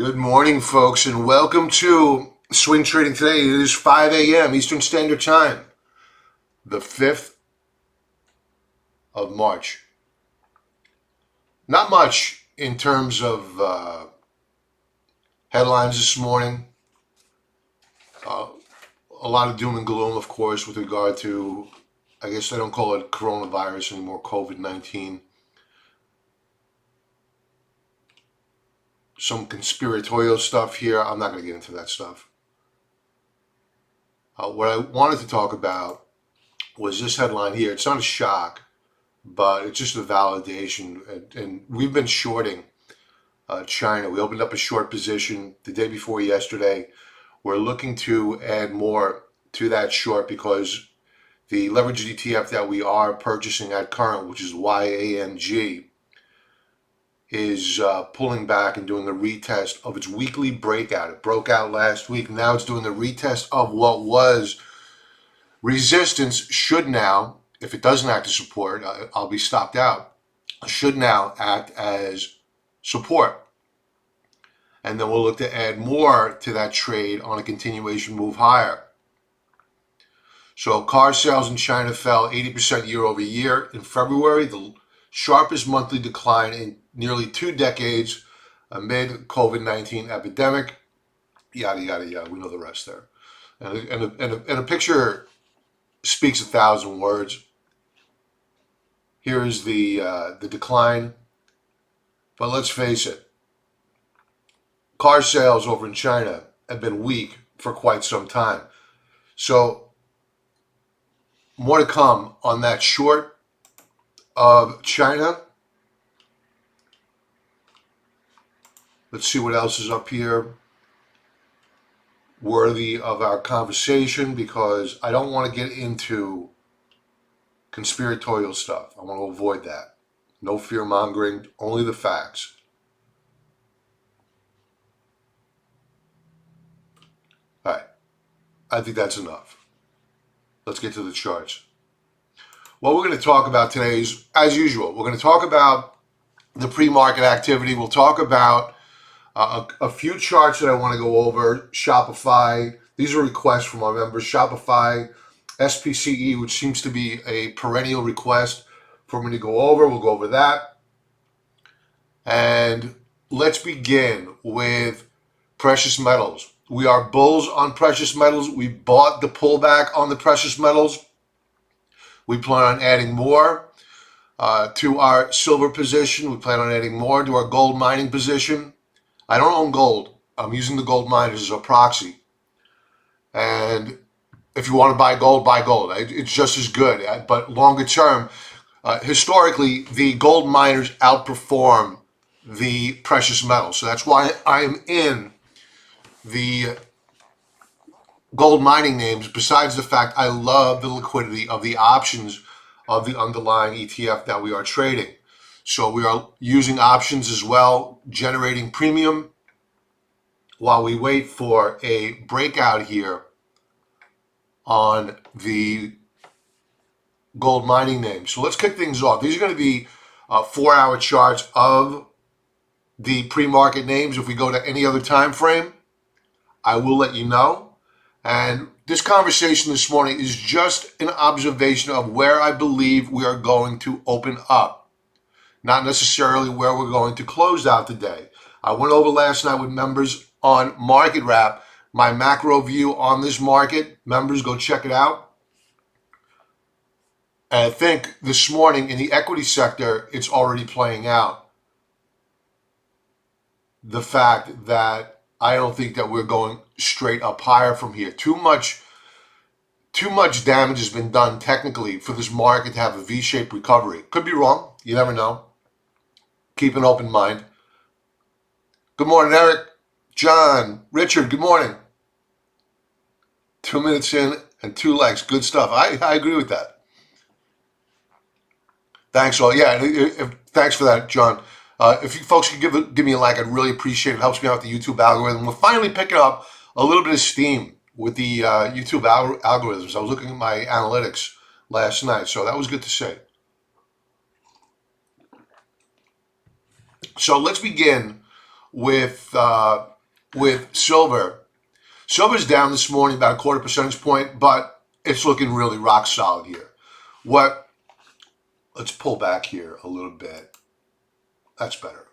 Good morning, folks, and welcome to Swing Trading Today. It is 5 a.m. Eastern Standard Time, the 5th of March. Not much in terms of headlines this morning. A lot of doom and gloom, of course, with regard to, I guess they don't call it coronavirus anymore, COVID-19. Some conspiratorial stuff here. I'm not going to get into that stuff. What I wanted to talk about was this headline here. It's not a shock, but it's just a validation. And we've been shorting China. We opened up a short position the day before yesterday. We're looking to add more to that short because the leveraged ETF that we are purchasing at current, which is YANG, is pulling back and doing a retest of its weekly breakout. It broke out last week. Now it's doing the retest of what was resistance. Should now, if it doesn't act as support, I'll be stopped out. Should now act as support. And then we'll look to add more to that trade on a continuation move higher. So car sales in China fell 80% year over year in February, the sharpest monthly decline in nearly 2 decades amid COVID-19 epidemic. Yada, yada, yada. We know the rest there. And a picture speaks 1,000 words. Here is the decline. But let's face it. Car sales over in China have been weak for quite some time. So more to come on that short of China. Let's see what else is up here worthy of our conversation, because I don't want to get into conspiratorial stuff. I want to avoid that. No fear mongering, only the facts. All right, I think that's enough. Let's get to the charts. What we're going to talk about today is, as usual, we're going to talk about the pre-market activity. We'll talk about a few charts that I want to go over. Shopify. These are requests from our members. Shopify, SPCE, which seems to be a perennial request for me to go over. We'll go over that. And let's begin with precious metals. We are bulls on precious metals. We bought the pullback on the precious metals. We plan on adding more to our silver position. We plan on adding more to our gold mining position. I don't own gold. I'm using the gold miners as a proxy. And if you want to buy gold, buy gold. It's just as good. But longer term, historically, the gold miners outperform the precious metals. So that's why I'm in the gold mining names, besides the fact I love the liquidity of the options of the underlying ETF that we are trading. So we are using options as well, generating premium while we wait for a breakout here on the gold mining names. So let's kick things off. These are going to be 4-hour charts of the pre-market names. If we go to any other time frame, I will let you know. And this conversation this morning is just an observation of where I believe we are going to open up, not necessarily where we're going to close out the day. I went over last night with members on Market Wrap, my macro view on this market. Members, go check it out. And I think this morning in the equity sector, it's already playing out. The fact that I don't think that we're going straight up higher from here. Too much damage has been done technically for this market to have a V-shaped recovery. Could be wrong. You never know. Keep an open mind. Good morning, Eric, John, Richard. Good morning. 2 minutes in and 2 legs. Good stuff. I agree with that. Thanks all. Yeah, thanks for that, John. If you folks could give me a like, I'd really appreciate it. It helps me out with the YouTube algorithm. We're finally picking up a little bit of steam with the YouTube algorithms. I was looking at my analytics last night, so that was good to see. So let's begin with with silver. Silver's down this morning about a quarter percentage point, but it's looking really rock solid here. Let's pull back here a little bit. That's better.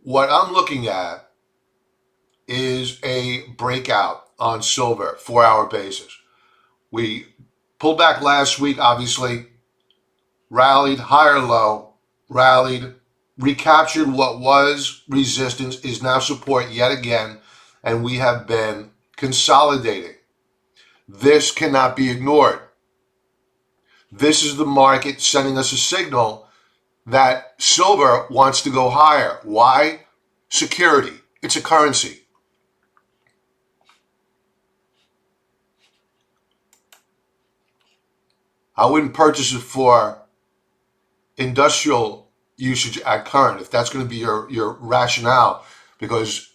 What I'm looking at is a breakout on silver, 4-hour basis. We pulled back last week, obviously, rallied higher low, rallied, recaptured what was resistance, is now support yet again, and we have been consolidating. This cannot be ignored. This is the market sending us a signal that silver wants to go higher. Why? Security. It's a currency. I wouldn't purchase it for industrial usage at current, if that's going to be your rationale, because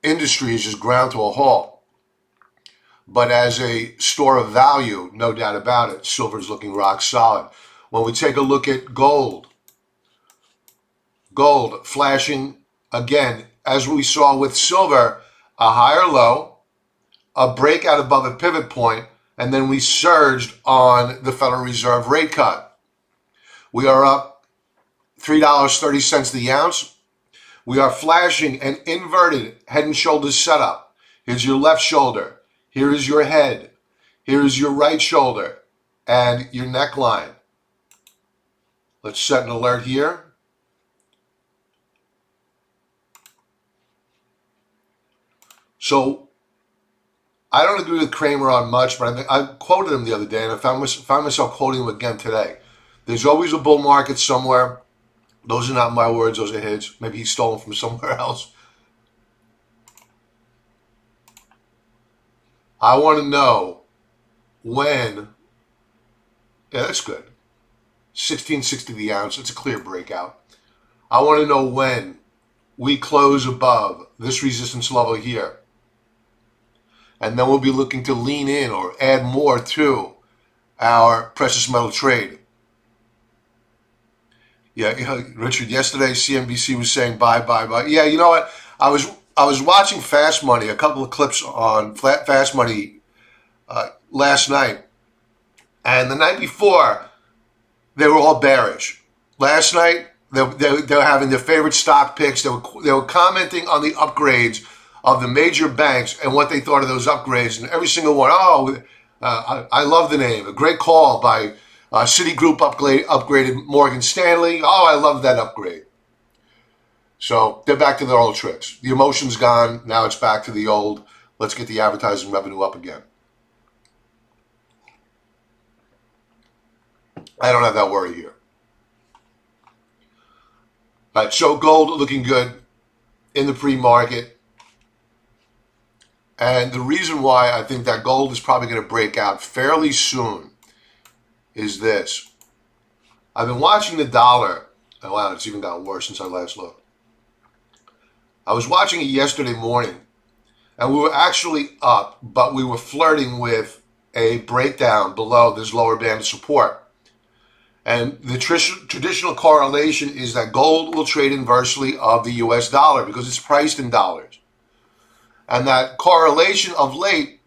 industry is just ground to a halt. But as a store of value, no doubt about it, silver is looking rock solid. When we take a look at gold flashing again, as we saw with silver, a higher low, a breakout above a pivot point, and then we surged on the Federal Reserve rate cut. We are up $3.30 the ounce. We are flashing an inverted head and shoulders setup. Here's your left shoulder. Here is your head. Here is your right shoulder and your neckline. Let's set an alert here. So I don't agree with Kramer on much, but I quoted him the other day, and I found myself quoting him again today. There's always a bull market somewhere. Those are not my words, those are his. Maybe he stole them from somewhere else. I want to know when, yeah, that's good. 1660 the ounce, it's a clear breakout. I want to know when we close above this resistance level here. And then we'll be looking to lean in or add more to our precious metal trade. Yeah, Richard, yesterday CNBC was saying buy. Yeah, you know what? I was watching Fast Money, a couple of clips on Fast Money last night. And the night before, they were all bearish. Last night, they were having their favorite stock picks. They were commenting on the upgrades of the major banks and what they thought of those upgrades, and every single one. I love the name. A great call by Citigroup upgraded Morgan Stanley. Oh, I love that upgrade. So they're back to their old tricks. The emotion's gone. Now it's back to the old. Let's get the advertising revenue up again. I don't have that worry here. All right, so gold looking good in the pre-market. And the reason why I think that gold is probably going to break out fairly soon is this. I've been watching the dollar. Oh, wow, it's even gotten worse since I last looked. I was watching it yesterday morning, and we were actually up, but we were flirting with a breakdown below this lower band of support. And the traditional correlation is that gold will trade inversely of the US dollar because it's priced in dollars. And that correlation of late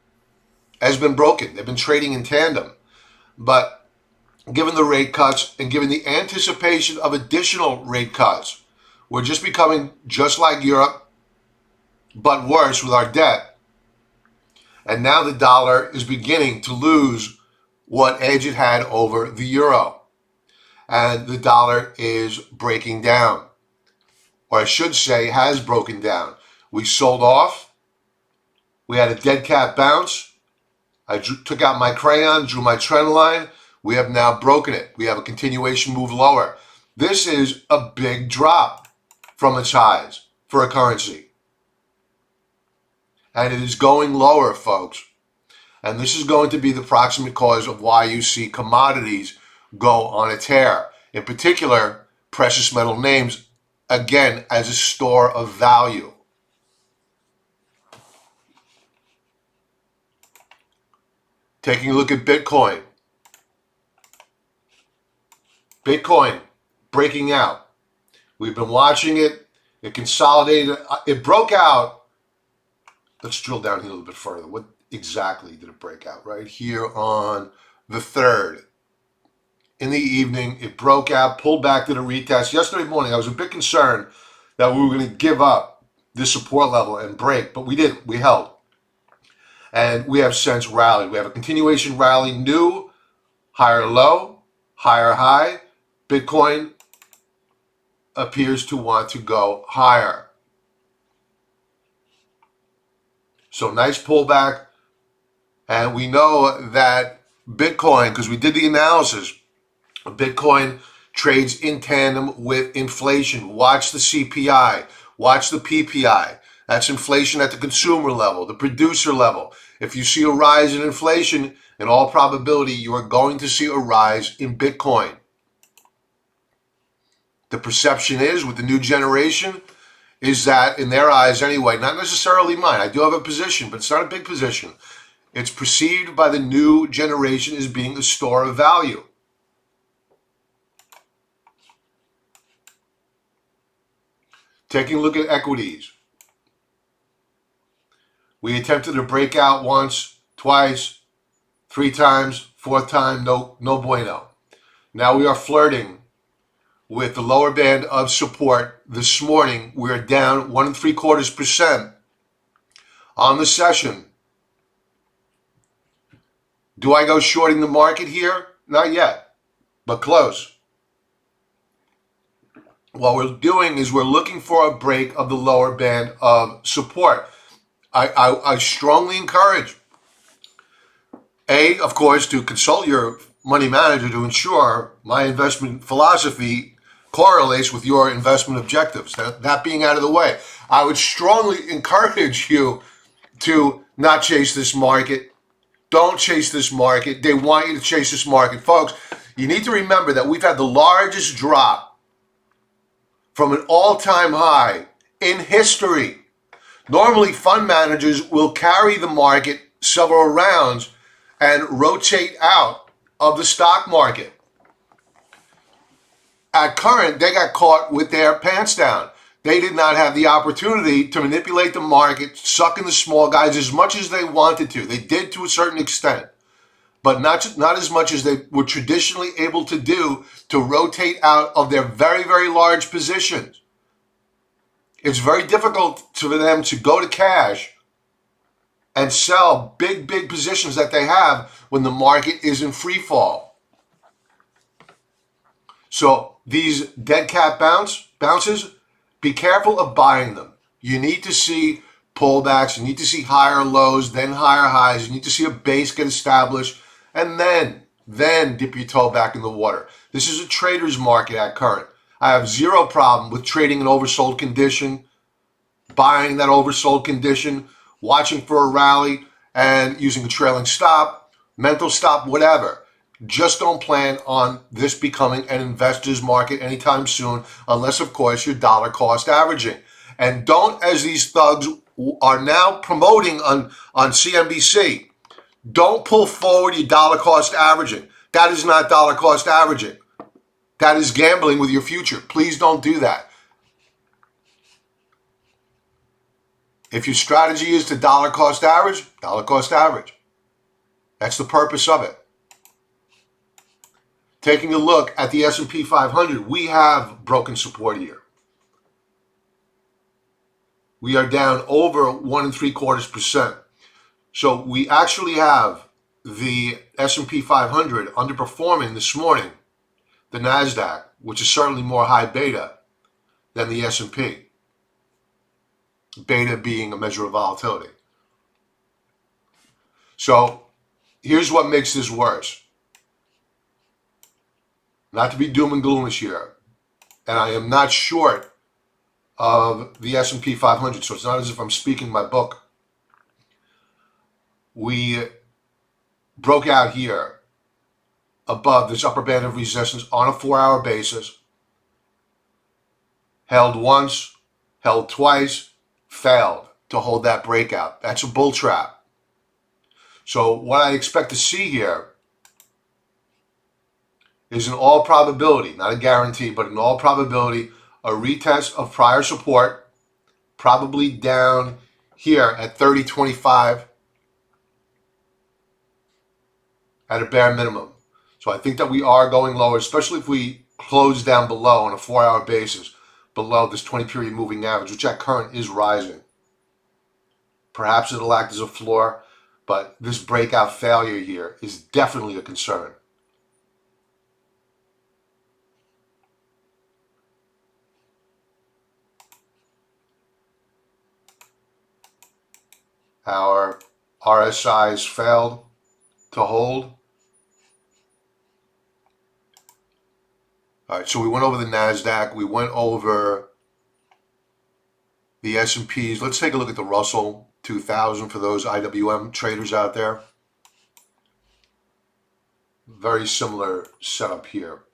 has been broken. They've been trading in tandem. But given the rate cuts and given the anticipation of additional rate cuts, we're just becoming just like Europe, but worse with our debt. And now the dollar is beginning to lose what edge it had over the euro. And the dollar is breaking down. Or I should say, has broken down. We sold off. We had a dead cat bounce. I took out my crayon, drew my trend line. We have now broken it. We have a continuation move lower. This is a big drop from its highs for a currency. And it is going lower, folks. And this is going to be the proximate cause of why you see commodities go on a tear. In particular, precious metal names, again, as a store of value. Taking a look at Bitcoin. Bitcoin breaking out. We've been watching it. It consolidated. It broke out let's drill down here a little bit further. What exactly did it break out? Right here on the 3rd. In the evening, it broke out, pulled back to the retest. Yesterday morning, I was a bit concerned that we were going to give up this support level and break, but we didn't. We held. And we have since rallied. We have a continuation rally, new, higher low, higher high. Bitcoin appears to want to go higher. So nice pullback. And we know that Bitcoin, because we did the analysis, Bitcoin trades in tandem with inflation. Watch the CPI. Watch the PPI. That's inflation at the consumer level, the producer level. If you see a rise in inflation, in all probability, you are going to see a rise in Bitcoin. The perception is, with the new generation, is that, in their eyes anyway, not necessarily mine, I do have a position, but it's not a big position. It's perceived by the new generation as being a store of value. Taking a look at equities. We attempted to break out once, twice, 3 times, 4th time, no bueno. Now we are flirting with the lower band of support. This morning, we're down 1 3/4% on the session. Do I go shorting the market here? Not yet, but close. What we're doing is we're looking for a break of the lower band of support. I strongly encourage, of course, to consult your money manager to ensure my investment philosophy correlates with your investment objectives. That being out of the way, I would strongly encourage you to not chase this market. Don't chase this market. They want you to chase this market. Folks, you need to remember that we've had the largest drop from an all-time high in history. Normally, fund managers will carry the market several rounds and rotate out of the stock market. At current, they got caught with their pants down. They did not have the opportunity to manipulate the market, suck in the small guys as much as they wanted to. They did to a certain extent, but not as much as they were traditionally able to do to rotate out of their very, very large positions. It's very difficult for them to go to cash and sell big positions that they have when the market is in free fall. So these dead cat bounces, be careful of buying them. You need to see pullbacks. You need to see higher lows, then higher highs. You need to see a base get established, and then dip your toe back in the water. This is a trader's market at current. I have zero problem with trading an oversold condition, buying that oversold condition, watching for a rally, and using a trailing stop, mental stop, whatever. Just don't plan on this becoming an investor's market anytime soon, unless, of course, you're dollar cost averaging. And don't, as these thugs are now promoting on CNBC, don't pull forward your dollar cost averaging. That is not dollar cost averaging. That is gambling with your future. Please don't do that. If your strategy is to dollar cost average, dollar cost average. That's the purpose of it. Taking a look at the S&P 500, we have broken support here. We are down over 1 3/4%. So we actually have the S&P 500 underperforming this morning the NASDAQ, which is certainly more high beta than the S&P. Beta being a measure of volatility. So here's what makes this worse. Not to be doom and gloomish here, and I am not short of the S&P 500, so it's not as if I'm speaking my book. We broke out here above this upper band of resistance on a 4-hour basis, held once, held twice, failed to hold that breakout. That's a bull trap. So what I expect to see here is, in all probability, not a guarantee, but in all probability, a retest of prior support, probably down here at 30.25 at a bare minimum. So I think that we are going lower, especially if we close down below on a 4-hour basis, below this 20-period moving average, which at current is rising. Perhaps it'll act as a floor, but this breakout failure here is definitely a concern. Our RSI's failed to hold. All right, so we went over the NASDAQ. We went over the S&Ps. Let's take a look at the Russell 2000 for those IWM traders out there. Very similar setup here.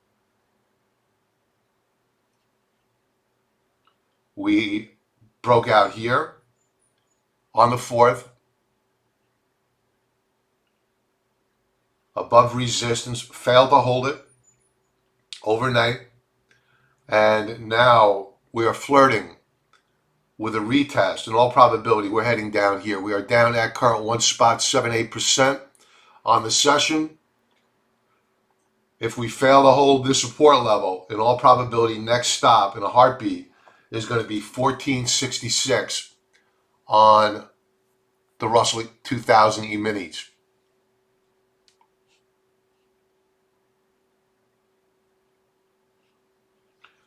We broke out here on the 4th, above resistance, failed to hold it overnight, and now we are flirting with a retest. In all probability, we're heading down here. We are down at current 1.78% on the session. If we fail to hold this support level, in all probability, next stop in a heartbeat is going to be 1466 on the Russell 2000 E-minis.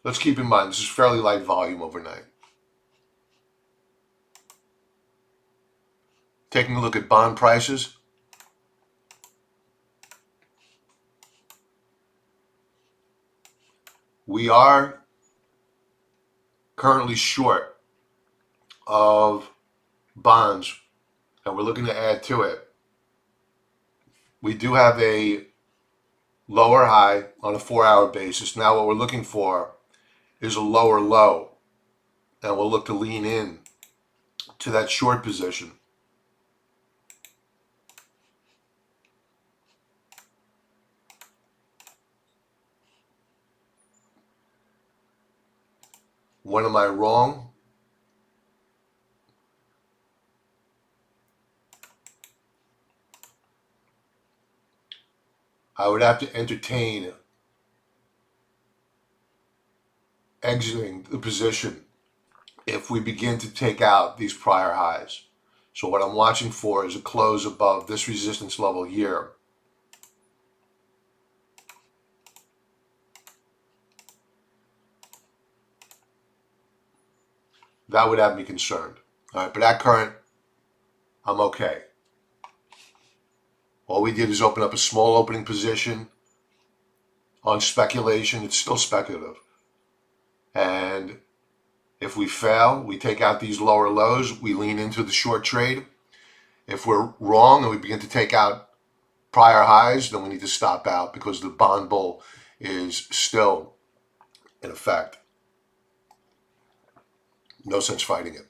Let's keep in mind, this is fairly light volume overnight. Taking a look at bond prices. We are currently short of bonds, and we're looking to add to it. We do have a lower high on a 4-hour basis. Now what we're looking for is a lower low, and we'll look to lean in to that short position. When am I wrong? I would have to entertain exiting the position if we begin to take out these prior highs. So what I'm watching for is a close above this resistance level here. That would have me concerned. All right, but at current, I'm okay. All we did is open up a small opening position on speculation. It's still speculative. And if we fail, we take out these lower lows, we lean into the short trade. If we're wrong and we begin to take out prior highs, then we need to stop out because the bond bull is still in effect. No sense fighting it.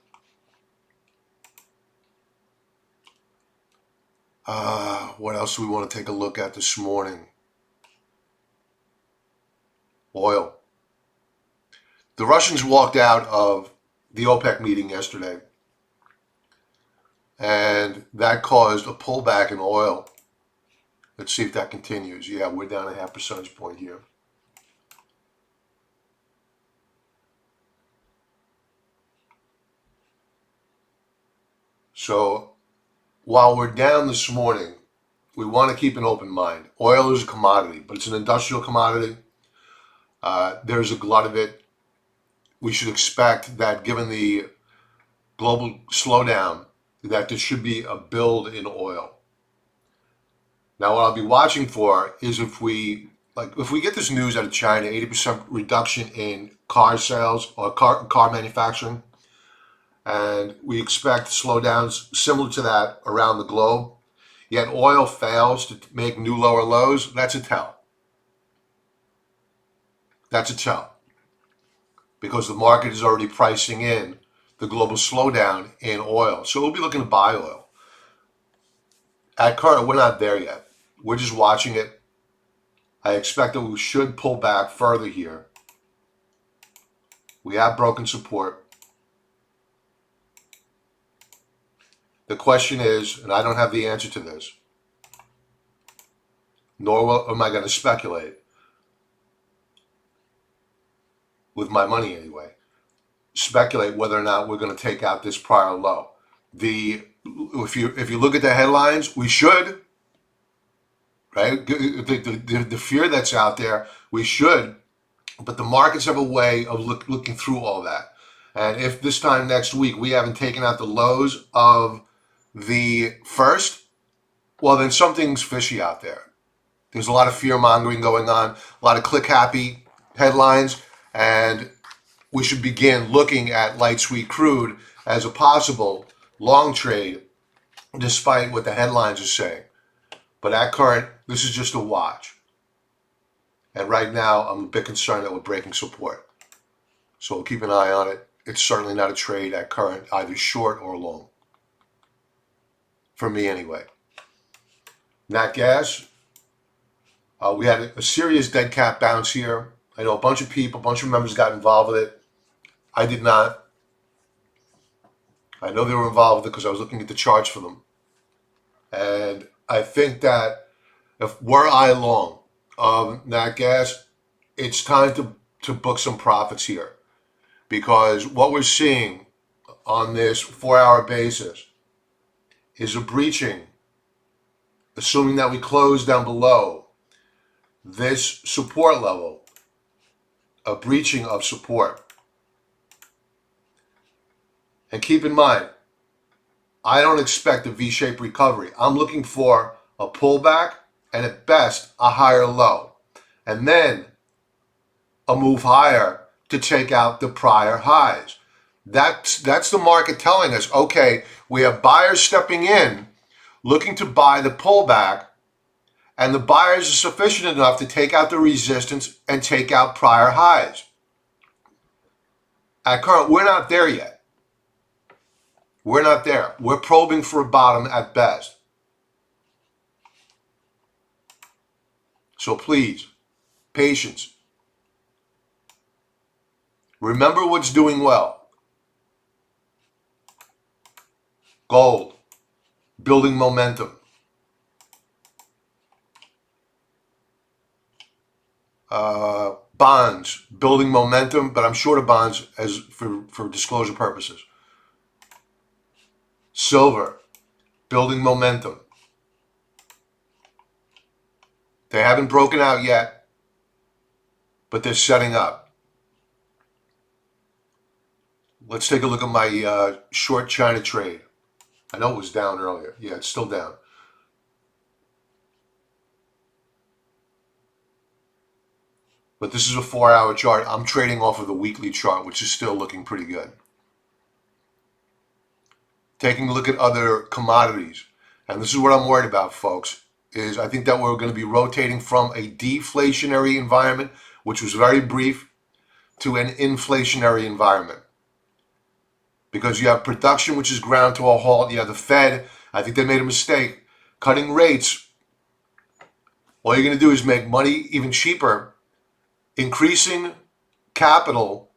What else do we want to take a look at this morning? Oil. The Russians walked out of the OPEC meeting yesterday, and that caused a pullback in oil. Let's see if that continues. Yeah, we're down a half percentage point here. So while we're down this morning, we want to keep an open mind. Oil is a commodity, but it's an industrial commodity. There's a glut of it. We should expect that given the global slowdown, that there should be a build in oil. Now, what I'll be watching for is if we get this news out of China, 80% reduction in car sales or car manufacturing, and we expect slowdowns similar to that around the globe, yet oil fails to make new lower lows, that's a tell. That's a tell. Because the market is already pricing in the global slowdown in oil. So we'll be looking to buy oil. At current, we're not there yet. We're just watching it. I expect that we should pull back further here. We have broken support. The question is, and I don't have the answer to this, nor am I going to speculate with my money anyway, speculate whether or not we're going to take out this prior low. If you look at the headlines, we should, right? The fear that's out there, we should, but the markets have a way of looking through all that. And if this time next week we haven't taken out the lows of the first, well, then something's fishy out there. There's a lot of fear mongering going on, a lot of click happy headlines, and we should begin looking at light sweet crude as a possible long trade, despite what the headlines are saying. But at current, this is just a watch. And right now, I'm a bit concerned that we're breaking support. So we'll keep an eye on it. It's certainly not a trade at current, either short or long. For me, anyway. Nat gas. We had a serious dead cat bounce here. I know a bunch of people, a bunch of members got involved with it. I did not. I know they were involved with it because I was looking at the charts for them. And I think that if were I long nat gas, it's time to book some profits here. Because what we're seeing on this 4-hour basis is a breaching, assuming that we close down below this support level, a breaching of support. And keep in mind, I don't expect a V-shaped recovery. I'm looking for a pullback and at best a higher low. And then a move higher to take out the prior highs. That's the market telling us, okay, we have buyers stepping in, looking to buy the pullback, and the buyers are sufficient enough to take out the resistance and take out prior highs. At current, we're not there yet. We're not there. We're probing for a bottom at best. So please, patience. Remember what's doing well. Gold, building momentum. Bonds, building momentum, but I'm short of bonds as for disclosure purposes. Silver, building momentum. They haven't broken out yet, but they're setting up. Let's take a look at my short China trade. I know it was down earlier. Yeah, it's still down. But this is a 4-hour chart. I'm trading off of the weekly chart, which is still looking pretty good. Taking a look at other commodities. And this is what I'm worried about, folks, is I think that we're going to be rotating from a deflationary environment, which was very brief, to an inflationary environment. Because you have production, which is ground to a halt. You have the Fed. I think they made a mistake. Cutting rates. All you're going to do is make money even cheaper, increasing capital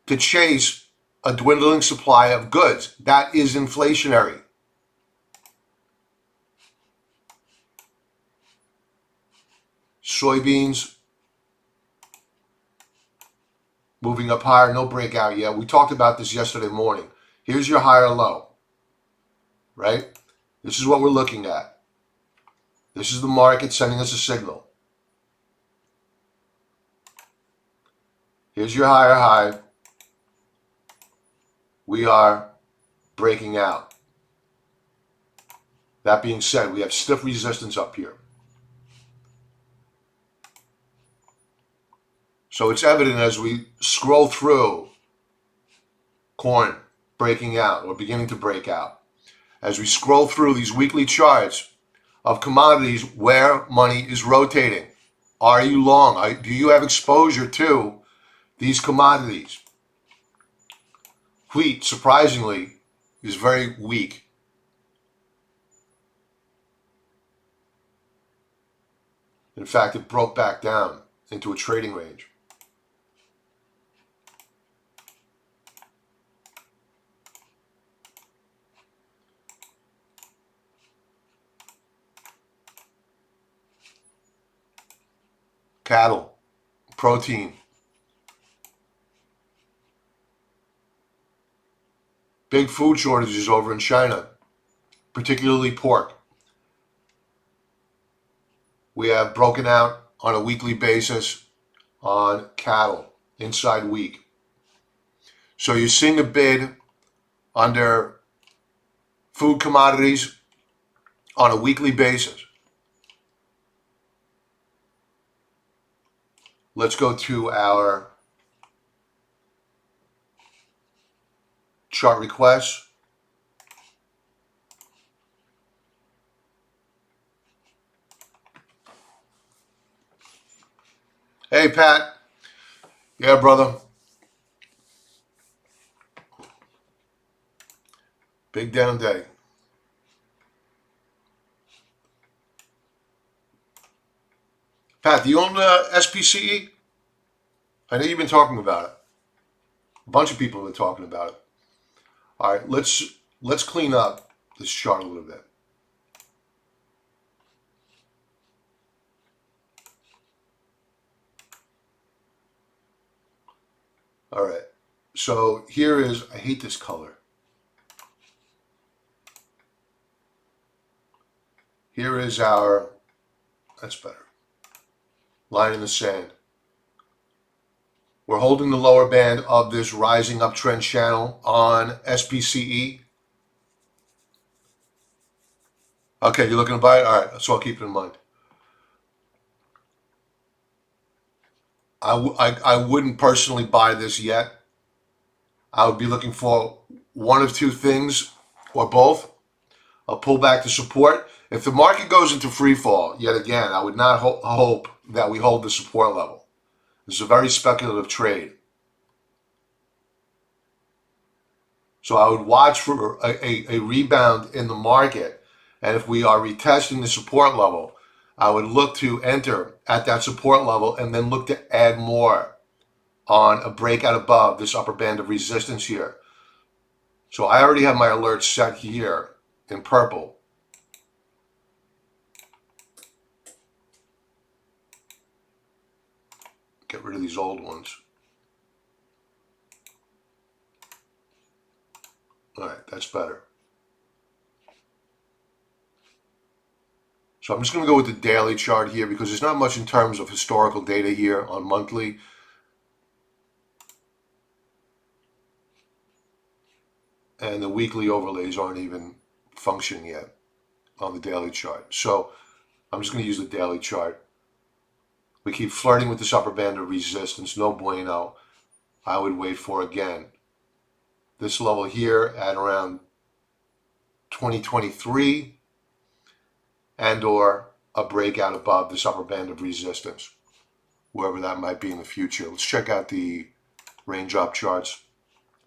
to chase a dwindling supply of goods. That is inflationary. Soybeans moving up higher, no breakout yet. We talked about this yesterday morning. Here's your higher low, right? This is what we're looking at. This is the market sending us a signal. Here's your higher high. We are breaking out. That being said, we have stiff resistance up here. So it's evident as we scroll through corn breaking out or beginning to break out. As we scroll through these weekly charts of commodities where money is rotating. Are you long? Do you have exposure to these commodities? Wheat, surprisingly, is very weak. In fact, it broke back down into a trading range. cattle, protein, big food shortages over in China, particularly pork. We have broken out on a weekly basis on cattle inside week. So you're seeing a bid under food commodities on a weekly basis. Let's go to our chart requests. Hey, Pat. Yeah, brother. Big down day. Pat, do you own SPCE? I know you've been talking about it. A bunch of people have been talking about it. All right, let's clean up this chart a little bit. All right. So here is, I hate this color. Here is our, that's better, line in the sand. We're holding the lower band of this rising uptrend channel on SPCE. Okay, you're looking to buy it? All right, so I'll keep it in mind. I wouldn't personally buy this yet. I would be looking for one of two things or both. A pullback to support. If the market goes into free fall, yet again, I would not hope that we hold the support level. This is a very speculative trade. So I would watch for a rebound in the market. And if we are retesting the support level, I would look to enter at that support level and then look to add more on a breakout above this upper band of resistance here. So I already have my alerts set here in purple. Get rid of these old ones. All right, that's better. So I'm just going to go with the daily chart here because there's not much in terms of historical data here on monthly. And the weekly overlays aren't even functioning yet on the daily chart. So I'm just going to use the daily chart. We keep flirting with this upper band of resistance, no bueno. I would wait for, again, this level here at around 2023 and or a breakout above this upper band of resistance, wherever that might be in the future. Let's check out the raindrop charts.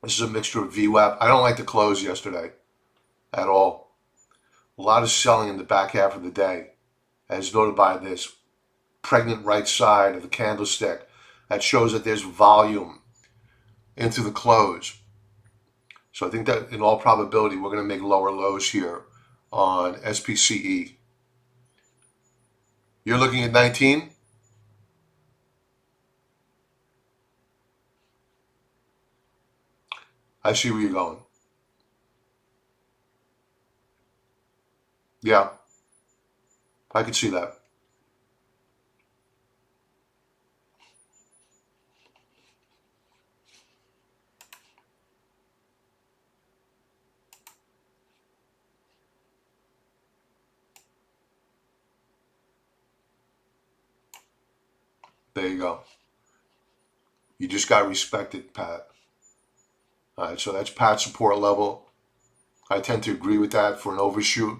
This is a mixture of VWAP. I don't like the close yesterday at all. A lot of selling in the back half of the day, as noted by this pregnant right side of the candlestick. That shows that there's volume into the close. So I think that in all probability, we're going to make lower lows here on SPCE. You're looking at 19? I see where you're going. Yeah, I could see that. There you go. You just got respected, Pat. All right, so that's Pat's support level. I tend to agree with that for an overshoot.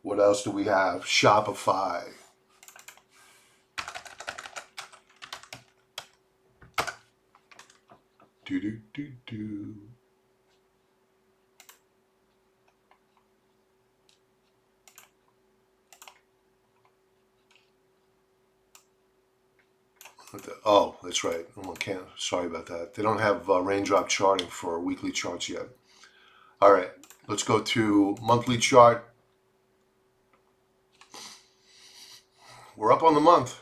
What else do we have? Shopify. Do do do do. Oh, that's right. Oh, can't. Sorry about that. They don't have raindrop charting for weekly charts yet. All right, let's go to monthly chart. We're up on the month.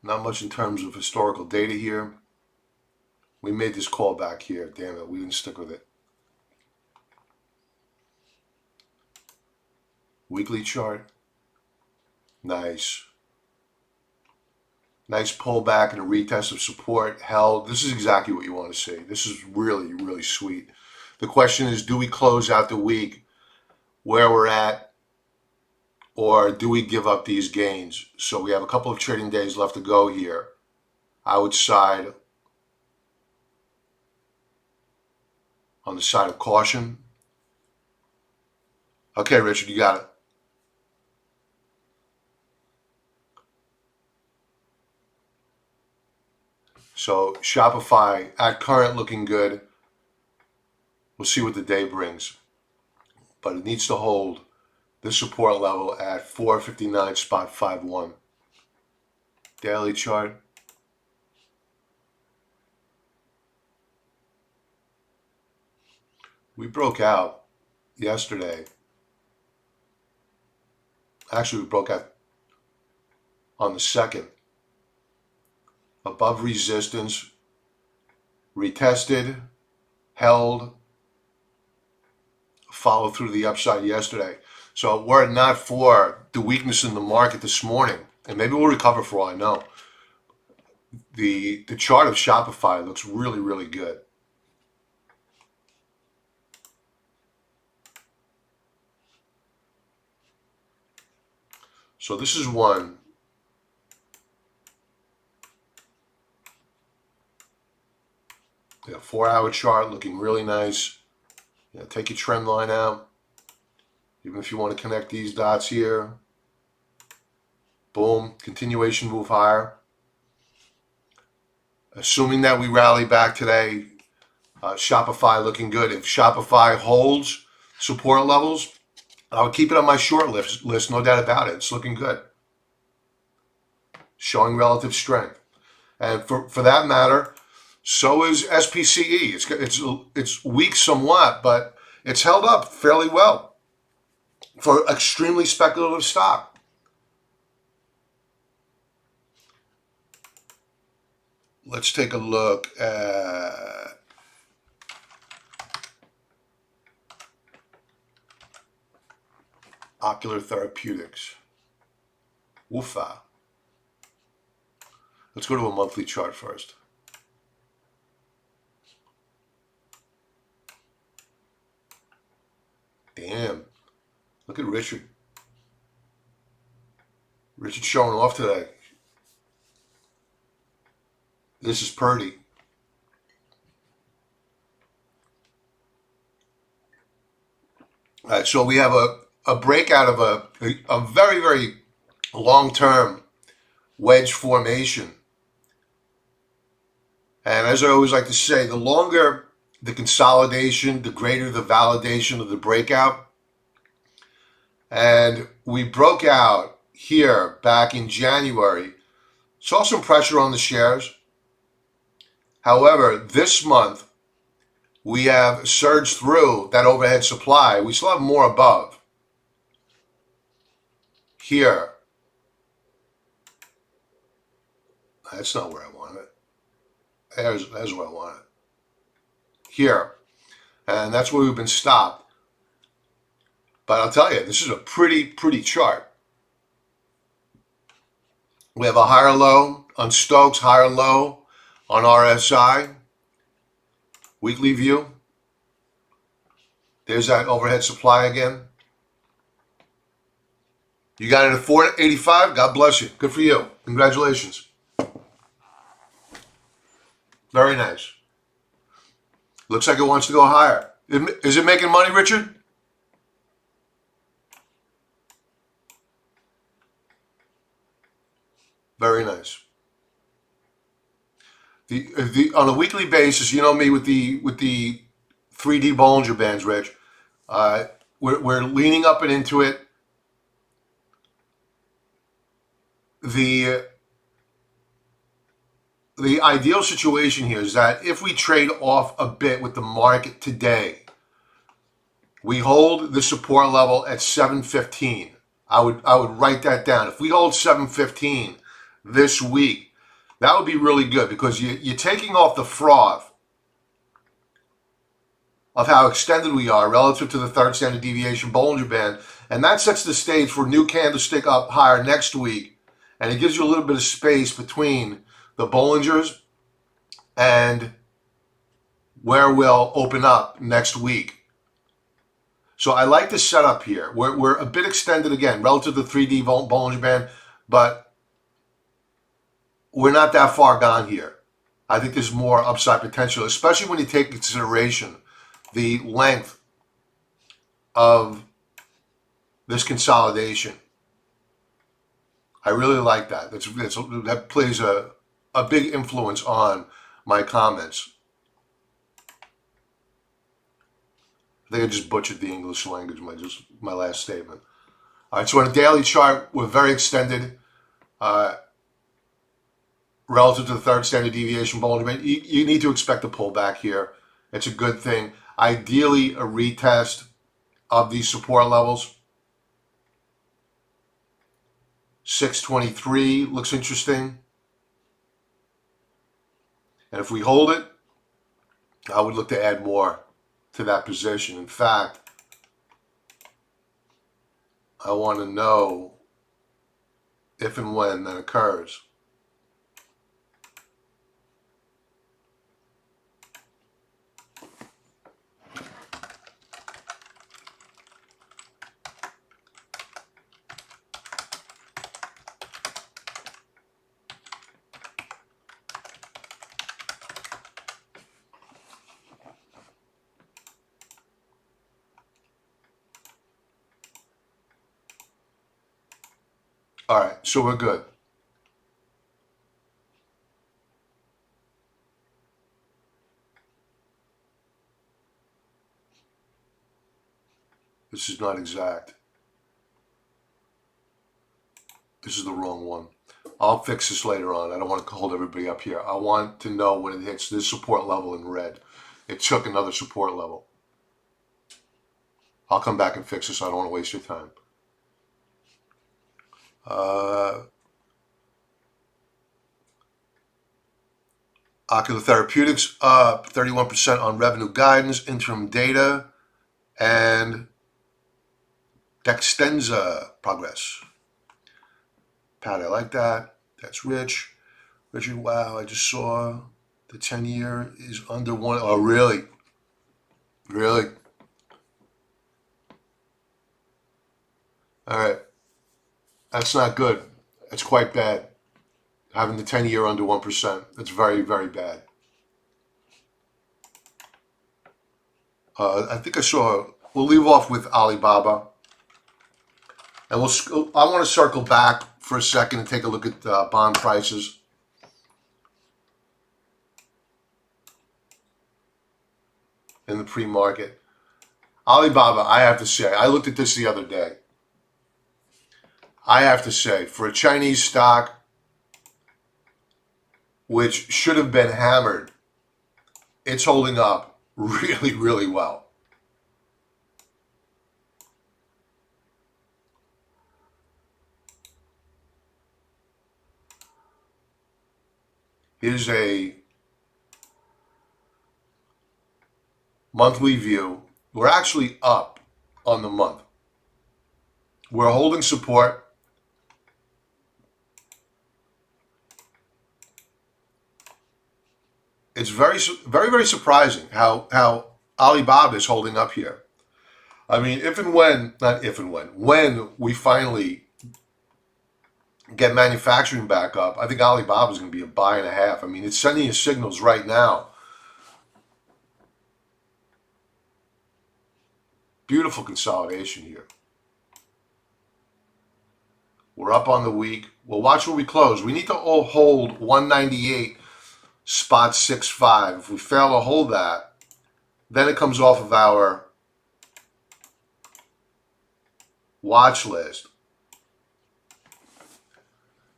Not much in terms of historical data here. We made this call back here. Damn it, we didn't stick with it. Weekly chart. Nice. Nice pullback and a retest of support held. This is exactly what you want to see. This is really, really sweet. The question is, do we close out the week where we're at, or do we give up these gains? So we have a couple of trading days left to go here. I would side on the side of caution. Okay, Richard, you got it. So Shopify at current looking good. We'll see what the day brings. But it needs to hold this support level at 459.51. Daily chart. We broke out yesterday. Actually, we broke out on the 2nd. Above resistance, retested, held, followed through the upside yesterday. So were it not for the weakness in the market this morning, and maybe we'll recover for all I know, the chart of Shopify looks really, really good. So this is one. Yeah, 4-hour chart looking really nice. Yeah, take your trend line out. Even if you want to connect these dots here. Boom, continuation move higher. Assuming that we rally back today, Shopify looking good. If Shopify holds support levels, I'll keep it on my short list, no doubt about it. It's looking good. Showing relative strength. And for that matter, so is SPCE. It's weak somewhat, but it's held up fairly well for extremely speculative stock. Let's take a look at Ocular Therapeutics. Woofa. Let's go to a monthly chart first. Damn. Look at Richard. Richard showing off today. This is Purdy. All right, so we have a breakout of a very, very long-term wedge formation. And as I always like to say, the longer the consolidation, the greater the validation of the breakout. And we broke out here back in January. Saw some pressure on the shares. However, this month, we have surged through that overhead supply. We still have more above. Here. That's not where I want it. There's where I want it. Here. And that's where we've been stopped. But I'll tell you, this is a pretty chart. We have a higher low on Stokes, higher low on RSI. Weekly view. There's that overhead supply again. You got it at 485. God bless you. Good for you. Congratulations. Very nice. Looks like it wants to go higher. Is it making money, Richard? Very nice. On a weekly basis, you know me with the 3D Bollinger Bands, Rich. We're leaning up and into it. The the ideal situation here is that if we trade off a bit with the market today, we hold the support level at 715. I would write that down. If we hold 715 this week, that would be really good because you're taking off the froth of how extended we are relative to the third standard deviation Bollinger Band, and that sets the stage for a new candlestick up higher next week, and it gives you a little bit of space between the Bollingers and where we'll open up next week. So I like the setup here. We're a bit extended again relative to the 3D Bollinger Band, but we're not that far gone here. I think there's more upside potential, especially when you take into consideration the length of this consolidation. I really like that. That plays a big influence on my comments. I think I just butchered the English language, my last statement. All right, so on a daily chart, we're very extended relative to the third standard deviation Bollinger Band. You need to expect a pullback here. It's a good thing. Ideally, a retest of these support levels. 623 looks interesting. And if we hold it, I would look to add more to that position. In fact, I want to know if and when that occurs. All right, so we're good. This is not exact. This is the wrong one. I'll fix this later on. I don't want to hold everybody up here. I want to know when it hits this support level in red. It took another support level. I'll come back and fix this. I don't want to waste your time. Ocular Therapeutics up 31% on revenue guidance, interim data, and Dextenza progress. Pat, I like that. That's Rich. Richard, wow, I just saw the 10-year is under one. Oh, really? Really? All right. That's not good. That's quite bad. Having the 10-year under 1%. That's very, very bad. I think I saw, we'll leave off with Alibaba. And I want to circle back for a second and take a look at bond prices. In the pre-market. Alibaba, I have to say, I looked at this the other day. I have to say, for a Chinese stock, which should have been hammered, it's holding up really, really well. Here's a monthly view. We're actually up on the month. We're holding support. It's very, very, very surprising how Alibaba is holding up here. I mean, when we finally get manufacturing back up, I think Alibaba is going to be a buy and a half. I mean, it's sending you signals right now. Beautiful consolidation here. We're up on the week. We'll watch where we close. We need to all hold 198. Spot 6.5. If we fail to hold that, then it comes off of our watch list.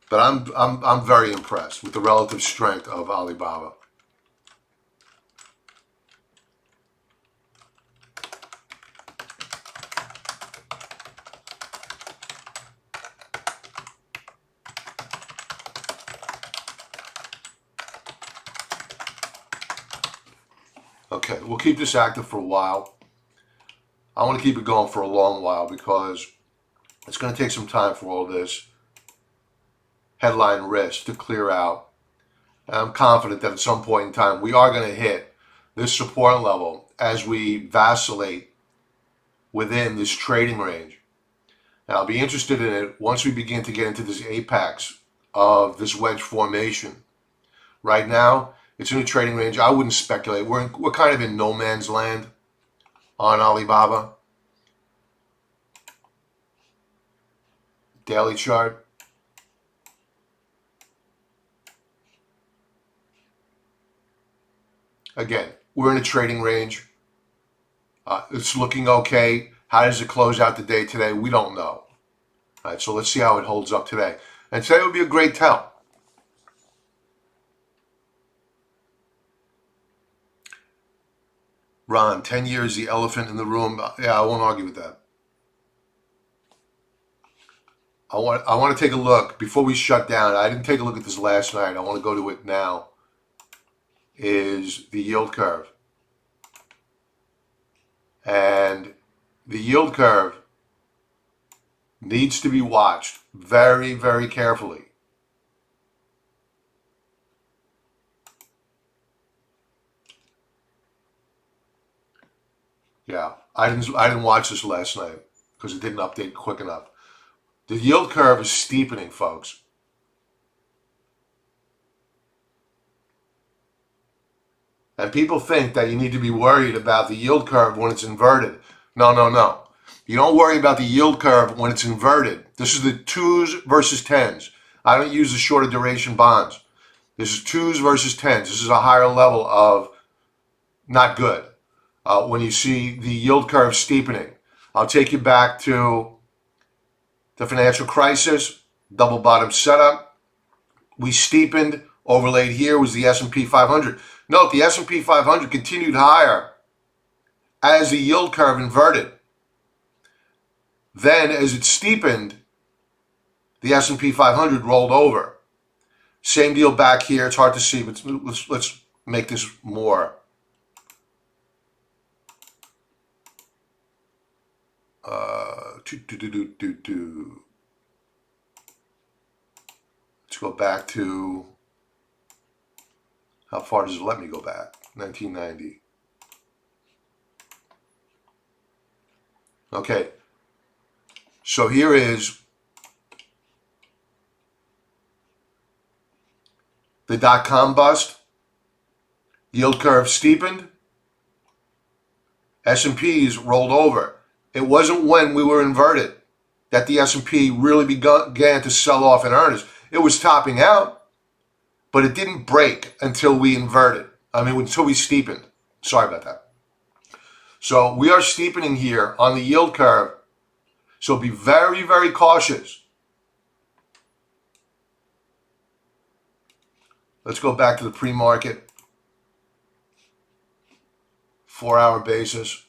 But I'm very impressed with the relative strength of Alibaba. Okay, we'll keep this active for a while. I want to keep it going for a long while because it's going to take some time for all this headline risk to clear out. And I'm confident that at some point in time we are going to hit this support level as we vacillate within this trading range. And I'll be interested in it once we begin to get into this apex of this wedge formation. Right now, it's in a trading range. I wouldn't speculate. We're kind of in no man's land on Alibaba. Daily chart. Again, we're in a trading range. It's looking okay. How does it close out the day today? We don't know. All right, so let's see how it holds up today. And today would be a great tell. Ron, 10 years, the elephant in the room. Yeah, I won't argue with that. I want to take a look before we shut down. I didn't take a look at this last night. I want to go to it now. Is the yield curve. And the yield curve needs to be watched very, very carefully. Yeah, I didn't watch this last night because it didn't update quick enough. The yield curve is steepening, folks. And people think that you need to be worried about the yield curve when it's inverted. No, no, no. You don't worry about the yield curve when it's inverted. This is the 2s versus 10s. I don't use the shorter duration bonds. This is 2s versus 10s. This is a higher level of not good. When you see the yield curve steepening, I'll take you back to the financial crisis, double bottom setup. We steepened. Overlaid here was the S&P 500. Note the S&P 500 continued higher as the yield curve inverted. Then as it steepened, the S&P 500 rolled over. Same deal back here. It's hard to see, but let's make this more. Let's go back to, how far does it let me go back? 1990. Okay. So here is the dot-com bust. Yield curve steepened. S&Ps rolled over. It wasn't when we were inverted that the S&P really began to sell off in earnest. It was topping out, but it didn't break until we inverted. Until we steepened. Sorry about that. So we are steepening here on the yield curve. So be very, very cautious. Let's go back to the pre-market 4-hour basis.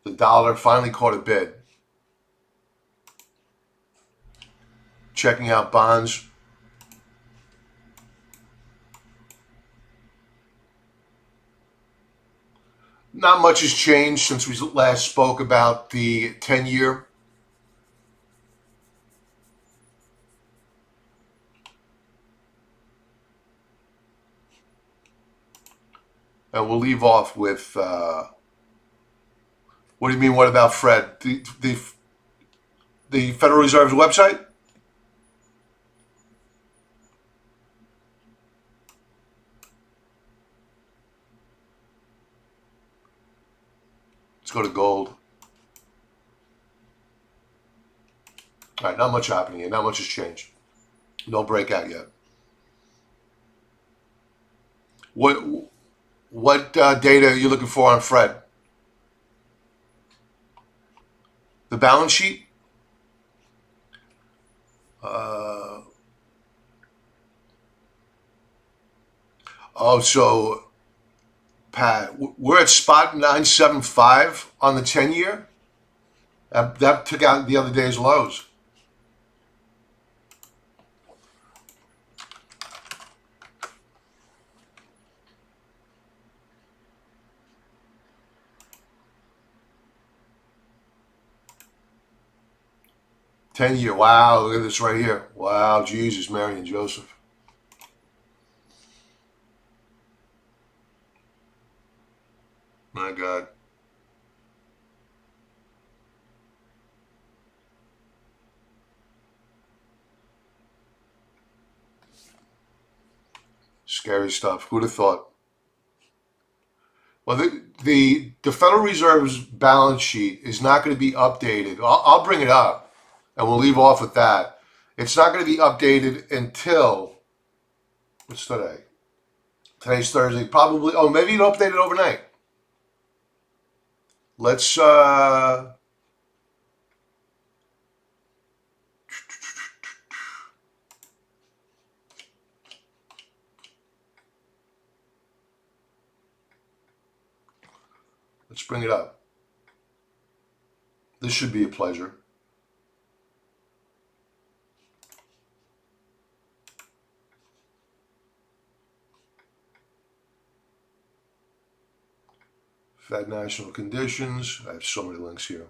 The dollar finally caught a bid. Checking out bonds. Not much has changed since we last spoke about the 10-year. And we'll leave off with, what do you mean, what about Fred? The Federal Reserve's website? Let's go to gold. All right, not much happening here. Not much has changed. No breakout yet. What data are you looking for on Fred? The balance sheet? So Pat, we're at spot 975 on the 10-year. That took out the other day's lows. Ten-year. Wow, look at this right here. Wow, Jesus, Mary and Joseph. My God. Scary stuff. Who'd have thought? Well, the Federal Reserve's balance sheet is not going to be updated. I'll bring it up, and we'll leave off with that. It's not going to be updated until, what's today? Today's Thursday. Probably, oh, maybe it'll update it overnight. Let's bring it up. This should be a pleasure. Fed national conditions. I have so many links here.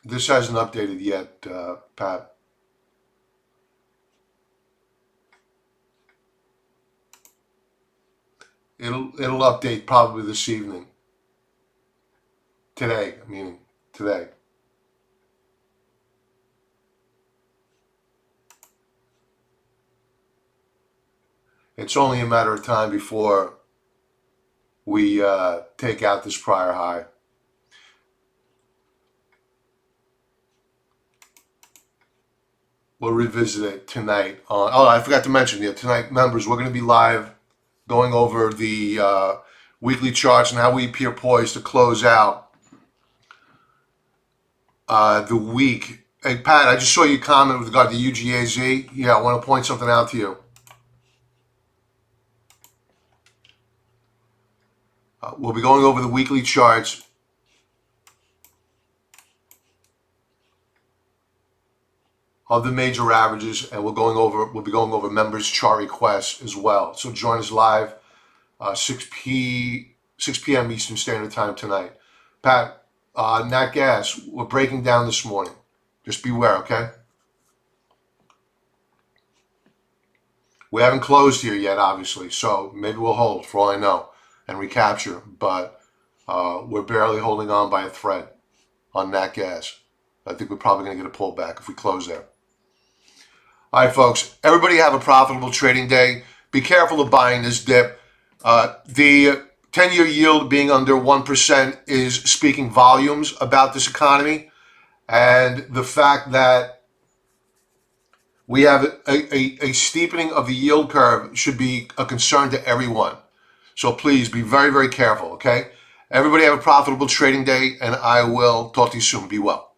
This hasn't updated yet, Pat. It'll update probably this evening. Today, meaning today. It's only a matter of time before we take out this prior high. We'll revisit it tonight. Oh, I forgot to mention, tonight, members, we're going to be live going over the weekly charts and how we appear poised to close out the week. Hey, Pat, I just saw you comment with regard to UGAZ. Yeah, I want to point something out to you. We'll be going over the weekly charts. Of the major averages, and we'll be going over members' chart requests as well. So join us live, 6 p.m. Eastern Standard Time tonight. Pat, Nat Gas, we're breaking down this morning. Just beware, okay? We haven't closed here yet, obviously, so maybe we'll hold, for all I know, and recapture, but we're barely holding on by a thread on Nat Gas. I think we're probably going to get a pullback if we close there. All right, folks, everybody have a profitable trading day. Be careful of buying this dip. The 10-year yield being under 1% is speaking volumes about this economy, and the fact that we have a steepening of the yield curve should be a concern to everyone. So please be very, very careful, okay? Everybody have a profitable trading day, and I will talk to you soon. Be well.